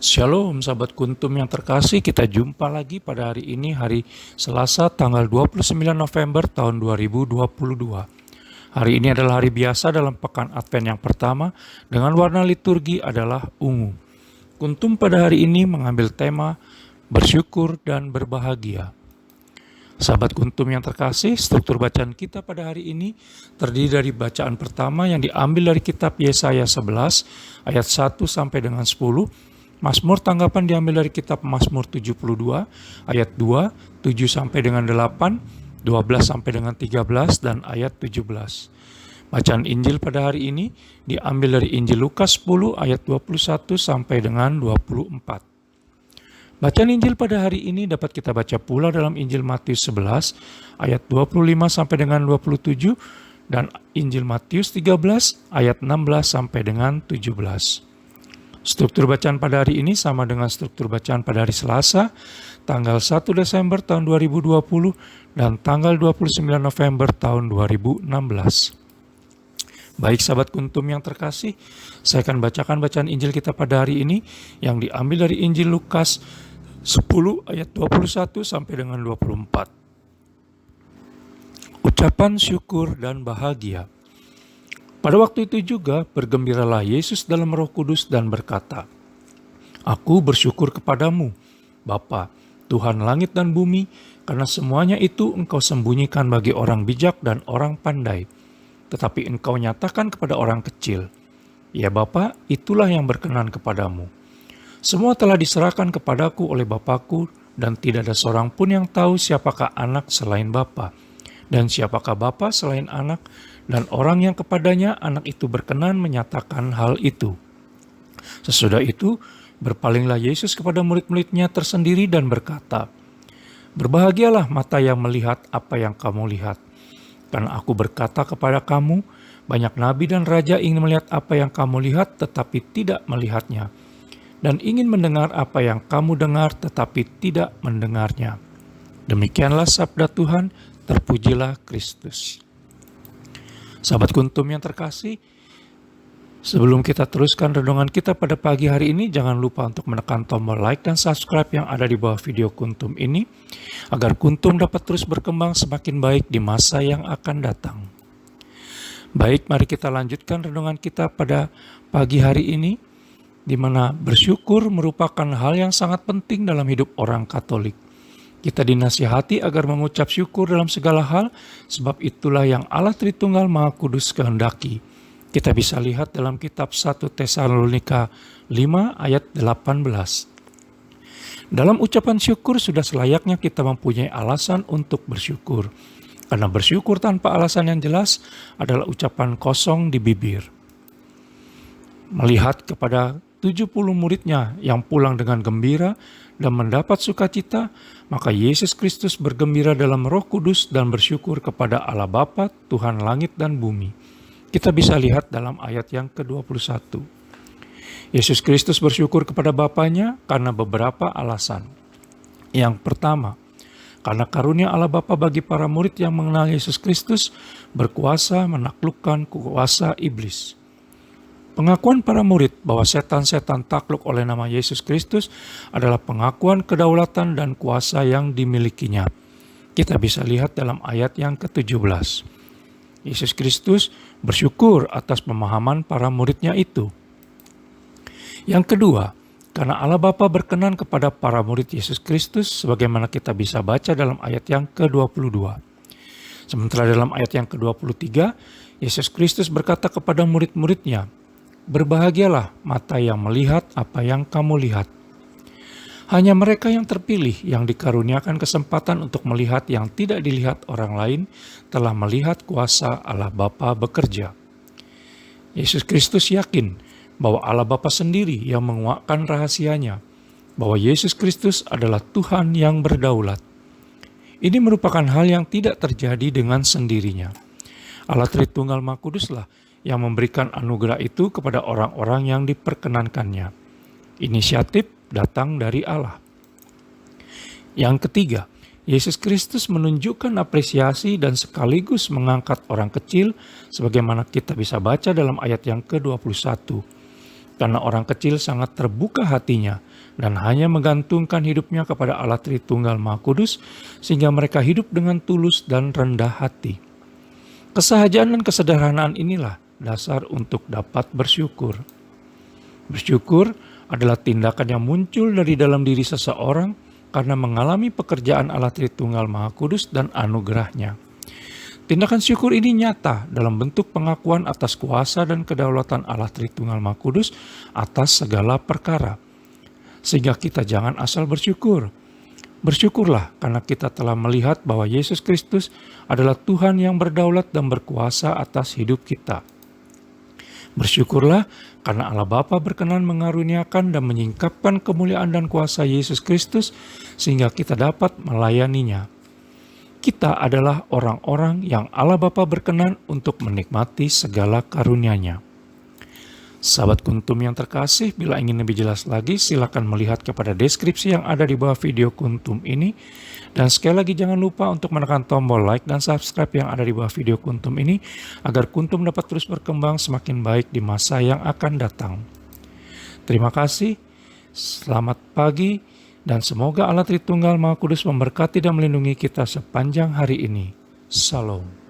Shalom sahabat kuntum yang terkasih, kita jumpa lagi pada hari ini, hari Selasa tanggal 29 November tahun 2022. Hari ini adalah hari biasa dalam pekan Advent yang pertama dengan warna liturgi adalah ungu. Kuntum pada hari ini mengambil tema bersyukur dan berbahagia. Sahabat kuntum yang terkasih, struktur bacaan kita pada hari ini terdiri dari bacaan pertama yang diambil dari kitab Yesaya 11 ayat 1 sampai dengan 10. Mazmur tanggapan diambil dari kitab Mazmur 72 ayat 2, 7 sampai dengan 8, 12 sampai dengan 13 dan ayat 17. Bacaan Injil pada hari ini diambil dari Injil Lukas 10 ayat 21 sampai dengan 24. Bacaan Injil pada hari ini dapat kita baca pula dalam Injil Matius 11 ayat 25 sampai dengan 27 dan Injil Matius 13 ayat 16 sampai dengan 17. Struktur bacaan pada hari ini sama dengan struktur bacaan pada hari Selasa, tanggal 1 Desember tahun 2020 dan tanggal 29 November tahun 2016. Baik sahabat kuntum yang terkasih, saya akan bacakan bacaan Injil kita pada hari ini yang diambil dari Injil Lukas 10 ayat 21 sampai dengan 24. Ucapan syukur dan bahagia. Pada waktu itu juga bergembiralah Yesus dalam Roh Kudus dan berkata, "Aku bersyukur kepadamu, Bapa, Tuhan langit dan bumi, karena semuanya itu Engkau sembunyikan bagi orang bijak dan orang pandai, tetapi Engkau nyatakan kepada orang kecil. Ya Bapa, itulah yang berkenan kepadamu. Semua telah diserahkan kepadaku oleh Bapakku, dan tidak ada seorang pun yang tahu siapakah anak selain Bapa, dan siapakah Bapa selain anak, dan orang yang kepadanya anak itu berkenan menyatakan hal itu." Sesudah itu, berpalinglah Yesus kepada murid-muridnya tersendiri dan berkata, "Berbahagialah mata yang melihat apa yang kamu lihat. Karena aku berkata kepada kamu, banyak nabi dan raja ingin melihat apa yang kamu lihat tetapi tidak melihatnya, dan ingin mendengar apa yang kamu dengar tetapi tidak mendengarnya." Demikianlah sabda Tuhan, terpujilah Kristus. Sahabat kuntum yang terkasih, sebelum kita teruskan renungan kita pada pagi hari ini, jangan lupa untuk menekan tombol like dan subscribe yang ada di bawah video kuntum ini, agar kuntum dapat terus berkembang semakin baik di masa yang akan datang. Baik, mari kita lanjutkan renungan kita pada pagi hari ini, di mana bersyukur merupakan hal yang sangat penting dalam hidup orang Katolik. Kita dinasihati agar mengucap syukur dalam segala hal, sebab itulah yang Allah Tritunggal Maha Kudus kehendaki. Kita bisa lihat dalam kitab 1 Tesalonika 5 ayat 18. Dalam ucapan syukur sudah selayaknya kita mempunyai alasan untuk bersyukur. Karena bersyukur tanpa alasan yang jelas adalah ucapan kosong di bibir. Melihat kepada 70 muridnya yang pulang dengan gembira dan mendapat sukacita, maka Yesus Kristus bergembira dalam Roh Kudus dan bersyukur kepada Allah Bapa, Tuhan langit dan bumi. Kita bisa lihat dalam ayat yang ke-21. Yesus Kristus bersyukur kepada Bapanya karena beberapa alasan. Yang pertama, karena karunia Allah Bapa bagi para murid yang mengenal Yesus Kristus berkuasa menaklukkan kuasa iblis. Pengakuan para murid bahwa setan-setan takluk oleh nama Yesus Kristus adalah pengakuan kedaulatan dan kuasa yang dimilikinya. Kita bisa lihat dalam ayat yang ke-17. Yesus Kristus bersyukur atas pemahaman para muridnya itu. Yang kedua, karena Allah Bapa berkenan kepada para murid Yesus Kristus, sebagaimana kita bisa baca dalam ayat yang ke-22. Sementara dalam ayat yang ke-23, Yesus Kristus berkata kepada murid-muridnya, "Berbahagialah mata yang melihat apa yang kamu lihat." Hanya mereka yang terpilih yang dikaruniakan kesempatan untuk melihat yang tidak dilihat orang lain telah melihat kuasa Allah Bapa bekerja. Yesus Kristus yakin bahwa Allah Bapa sendiri yang menguakkan rahasianya, bahwa Yesus Kristus adalah Tuhan yang berdaulat. Ini merupakan hal yang tidak terjadi dengan sendirinya. Allah Tritunggal Maha Kuduslah yang memberikan anugerah itu kepada orang-orang yang diperkenankannya. Inisiatif datang dari Allah. Yang ketiga, Yesus Kristus menunjukkan apresiasi dan sekaligus mengangkat orang kecil, sebagaimana kita bisa baca dalam ayat yang ke-21. karena orang kecil sangat terbuka hatinya dan hanya menggantungkan hidupnya kepada Allah Tritunggal Maha Kudus, sehingga mereka hidup dengan tulus dan rendah hati. Kesahajaan dan kesederhanaan inilah dasar untuk dapat bersyukur. Bersyukur adalah tindakan yang muncul dari dalam diri seseorang karena mengalami pekerjaan Allah Tritunggal Maha Kudus dan anugerahnya. Tindakan syukur ini nyata dalam bentuk pengakuan atas kuasa dan kedaulatan Allah Tritunggal Maha Kudus atas segala perkara. Sehingga kita jangan asal bersyukur. Bersyukurlah karena kita telah melihat bahwa Yesus Kristus adalah Tuhan yang berdaulat dan berkuasa atas hidup kita. Bersyukurlah karena Allah Bapa berkenan mengaruniakan dan menyingkapkan kemuliaan dan kuasa Yesus Kristus sehingga kita dapat melayaninya. Kita adalah orang-orang yang Allah Bapa berkenan untuk menikmati segala karunia-Nya. Sahabat Kuntum yang terkasih, bila ingin lebih jelas lagi, silakan melihat kepada deskripsi yang ada di bawah video Kuntum ini. Dan sekali lagi jangan lupa untuk menekan tombol like dan subscribe yang ada di bawah video Kuntum ini, agar Kuntum dapat terus berkembang semakin baik di masa yang akan datang. Terima kasih, selamat pagi, dan semoga Allah Tritunggal Maha Kudus memberkati dan melindungi kita sepanjang hari ini. Shalom.